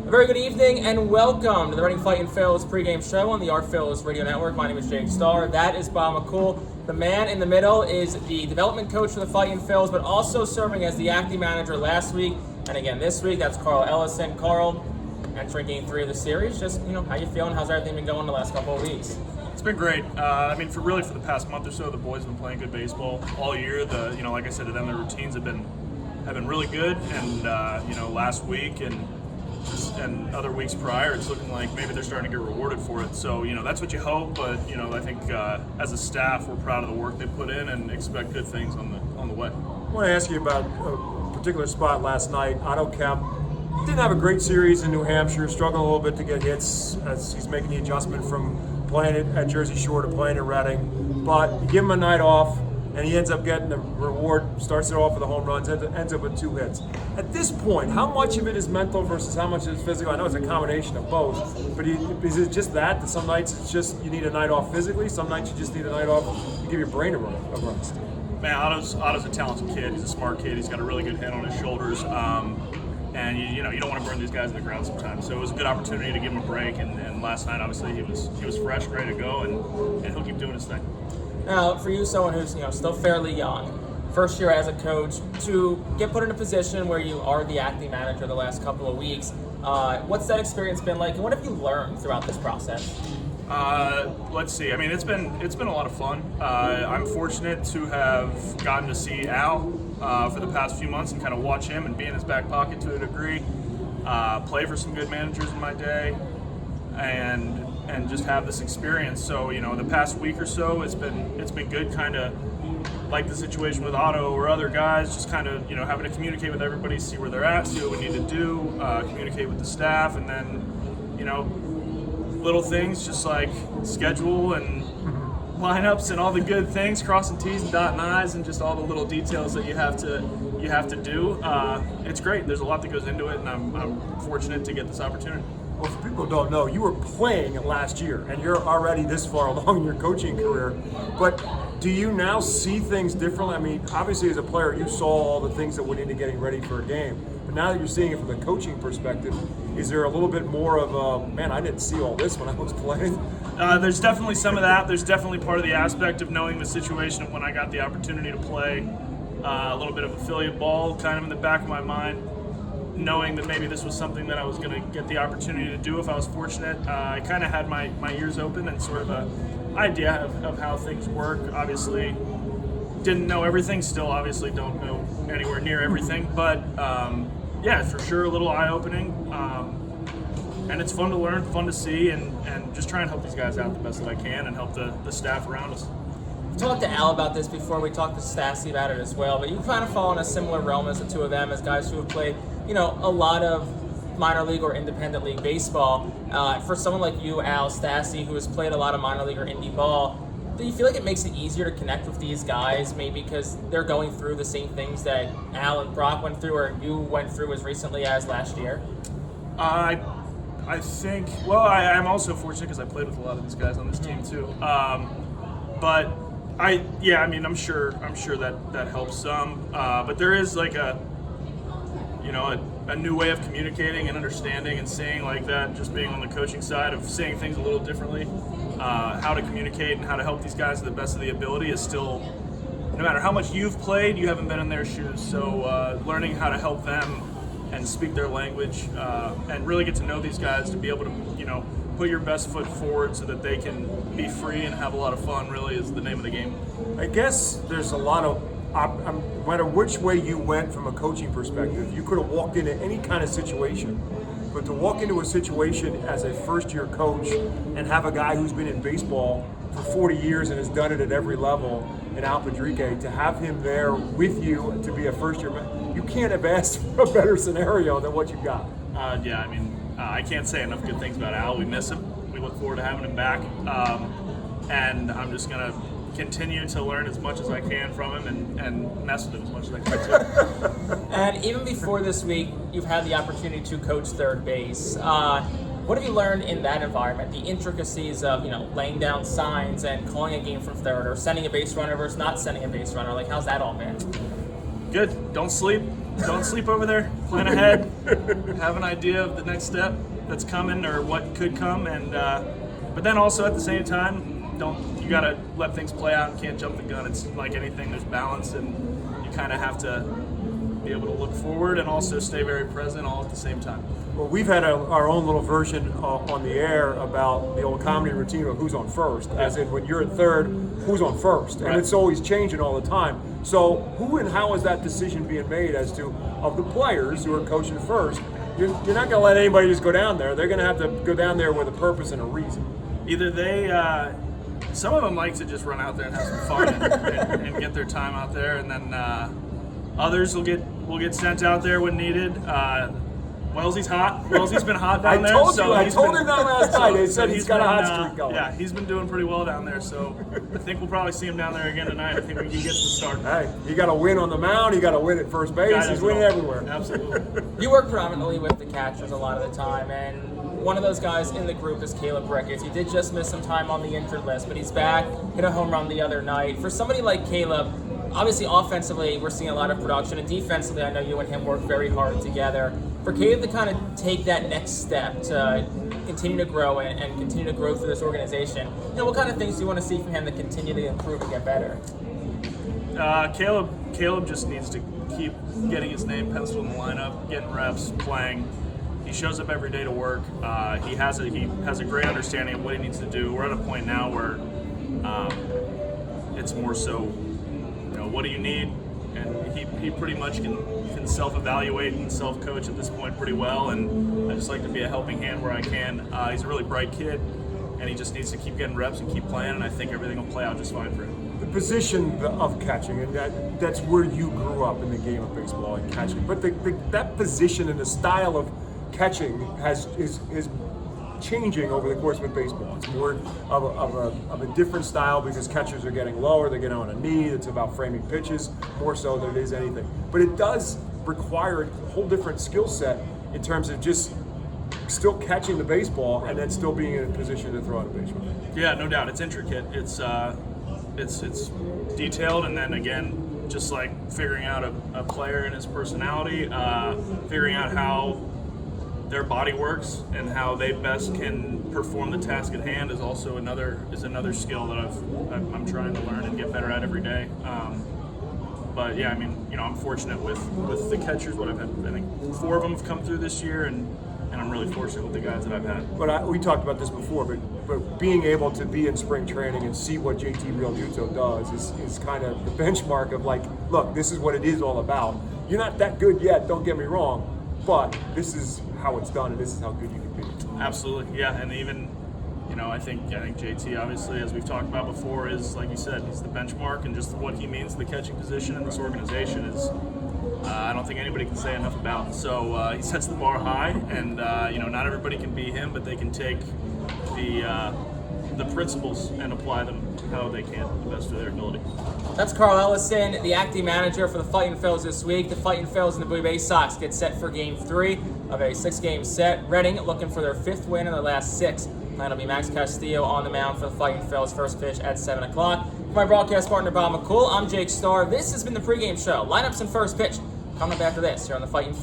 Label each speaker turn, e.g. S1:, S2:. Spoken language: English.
S1: A very good evening and welcome to the Reading Fightin Phil's pregame show on the Art Phil's Radio Network. My name is Jake Starr. That is Bob McCool. The man in the middle is the development coach for the Fightin Phil's, but also serving as the acting manager last week and again this week. That's Karl Ellison. Karl, entering game 3 of the series. Just, how you feeling? How's everything been going the last couple of weeks?
S2: It's been great. For the past month or so, the boys have been playing good baseball all year. Like I said to them, their routines have been really good. And last week and other weeks prior, it's looking like maybe they're starting to get rewarded for it. So that's what you hope. But I think as a staff, we're proud of the work they put in and expect good things on the way.
S3: I want to ask you about a particular spot last night. Otto Kemp didn't have a great series in New Hampshire, struggling a little bit to get hits as he's making the adjustment from playing it at Jersey Shore to playing at Reading. But you give him a night off, and he ends up getting the reward, starts it off with the home runs, ends up with 2 hits. At this point, how much of it is mental versus how much is physical? I know it's a combination of both, but is it just that some nights it's just you need a night off physically, some nights you just need a night off to give your brain a rest?
S2: Man, Otto's a talented kid. He's a smart kid. He's got a really good head on his shoulders. And you don't want to burn these guys to the ground sometimes. So it was a good opportunity to give him a break. And last night, obviously, he was fresh, ready to go, and he'll keep doing his thing.
S1: Now, for you, someone who's still fairly young, first year as a coach, to get put in a position where you are the acting manager the last couple of weeks, what's that experience been like, and what have you learned throughout this process?
S2: Let's see. It's been a lot of fun. I'm fortunate to have gotten to see Al for the past few months and kind of watch him and be in his back pocket to a degree. Play for some good managers in my day, and just have this experience. So the past week or so, it's been good. Kind of like the situation with Otto or other guys, just kind of having to communicate with everybody, see where they're at, see what we need to do, communicate with the staff, and then little things just like schedule and lineups and all the good things, crossing T's and dotting I's, and just all the little details that you have to do. It's great. There's a lot that goes into it, and I'm fortunate to get this opportunity.
S3: Well, for people who don't know, you were playing last year, and you're already this far along in your coaching career. But do you now see things differently? Obviously, as a player, you saw all the things that went into getting ready for a game. But now that you're seeing it from the coaching perspective, is there a little bit more of man, I didn't see all this when I was playing?
S2: There's definitely some of that. There's definitely part of the aspect of knowing the situation of when I got the opportunity to play a little bit of affiliate ball kind of in the back of my mind, knowing that maybe this was something that I was going to get the opportunity to do if I was fortunate. I kind of had my ears open and sort of an idea of how things work. Obviously, didn't know everything. Still, obviously, don't know anywhere near everything. But yeah, for sure, a little eye-opening. And it's fun to learn, fun to see, and just try and help these guys out the best that I can and help the staff around us.
S1: We talked to Al about this before. We talked to Stassi about it as well. But you kind of fall in a similar realm as the two of them, as guys who have played, a lot of minor league or independent league baseball. For someone like you, Al, Stassi, who has played a lot of minor league or indie ball, do you feel like it makes it easier to connect with these guys, maybe because they're going through the same things that Al and Brock went through, or you went through as recently as last year?
S2: I think, I'm also fortunate because I played with a lot of these guys on this team too. But I'm sure that helps some. But there is like a new way of communicating and understanding and seeing like that, just being on the coaching side of seeing things a little differently. How to communicate and how to help these guys to the best of the ability is still, no matter how much you've played, you haven't been in their shoes. So learning how to help them and speak their language and really get to know these guys to be able to, put your best foot forward so that they can be free and have a lot of fun really is the name of the game.
S3: I guess there's a lot of, no matter which way you went from a coaching perspective, you could have walked into any kind of situation. But to walk into a situation as a first-year coach and have a guy who's been in baseball for 40 years and has done it at every level, in Al Padrique, to have him there with you to be a first-year, you can't have asked for a better scenario than what you've got.
S2: I can't say enough good things about Al. We miss him. We look forward to having him back. And I'm just going to continue to learn as much as I can from him and mess with him as much as I can too.
S1: And even before this week, you've had the opportunity to coach third base. What have you learned in that environment? The intricacies of, laying down signs and calling a game from third, or sending a base runner versus not sending a base runner. Like, how's that all been?
S2: Good. Don't sleep. don't sleep over there. Plan ahead. Have an idea of the next step that's coming or what could come, and but then also at the same time, you gotta let things play out and can't jump the gun. It's like anything, there's balance, and you kind of have to be able to look forward and also stay very present all at the same time.
S3: Well, we've had our own little version on the air about the old comedy routine of who's on first, as in when you're at third, who's on first, and it's always changing all the time. So who and how is that decision being made as to, of the players who are coaching first? You're not going to let anybody just go down there. They're going to have to go down there with a purpose and a reason.
S2: Either they, some of them like to just run out there and have some fun and get their time out there, and then others will get sent out there when needed. Wellesley's hot. Wellesley's been hot down there.
S3: I told him that last night. They said he's got a hot streak going.
S2: Yeah, he's been doing pretty well down there. So I think we'll probably see him down there again tonight. I think we can get the start.
S3: Hey, you got to win on the mound. You got to win at first base. He's winning everywhere.
S2: Absolutely.
S1: You work predominantly with the catchers a lot of the time, and one of those guys in the group is Caleb Ricketts. He did just miss some time on the injured list, but he's back, hit a home run the other night. For somebody like Caleb, obviously offensively we're seeing a lot of production, and defensively I know you and him work very hard together. For Caleb to kind of take that next step to continue to grow and continue to grow through this organization, what kind of things do you want to see from him to continue to improve and get better?
S2: Caleb just needs to keep getting his name penciled in the lineup, getting reps, playing. He shows up every day to work. He has a great understanding of what he needs to do. We're at a point now where it's more so, what do you need? And he pretty much can self-evaluate and self-coach at this point pretty well. And I just like to be a helping hand where I can. He's a really bright kid, and he just needs to keep getting reps and keep playing. And I think everything will play out just fine for him.
S3: The position of catching, and that's where you grew up in the game of baseball and catching. But that position and the style of catching is changing over the course of baseball. It's more of a different style because catchers are getting lower, they're getting on a knee. It's about framing pitches more so than it is anything. But it does require a whole different skill set in terms of just still catching the baseball and then still being in a position to throw out a baseball.
S2: Yeah, no doubt. It's intricate. It's detailed, and then again, just like figuring out a player and his personality, figuring out how their body works and how they best can perform the task at hand is also another skill that I'm trying to learn and get better at every day. But yeah, I mean, I'm fortunate with the catchers. What I've had, I think 4 of them have come through this year, and I'm really fortunate with the guys that I've had.
S3: But we talked about this before, but being able to be in spring training and see what JT Realmuto does is kind of the benchmark of like, look, this is what it is all about. You're not that good yet, don't get me wrong, but this is how it's done, and this is how good you can be.
S2: Absolutely, yeah, and even, I think JT, obviously, as we've talked about before, is, like you said, he's the benchmark, and just what he means to the catching position in this organization is, I don't think anybody can say enough about. So he sets the bar high, and not everybody can be him, but they can take the principles and apply them how they can to the best of their ability.
S1: That's Karl Ellison, the acting manager for the Fightin Phils this week. The Fightin Phils and the Blue Bay Sox get set for Game 3 of a 6-game set. Reading looking for their 5th win in their last 6. That'll be Max Castillo on the mound for the Fightin Phils. First pitch at 7 o'clock. For my broadcast partner, Bob McCool, I'm Jake Starr. This has been the pregame show. Lineups and first pitch coming up after this here on the Fightin Phils.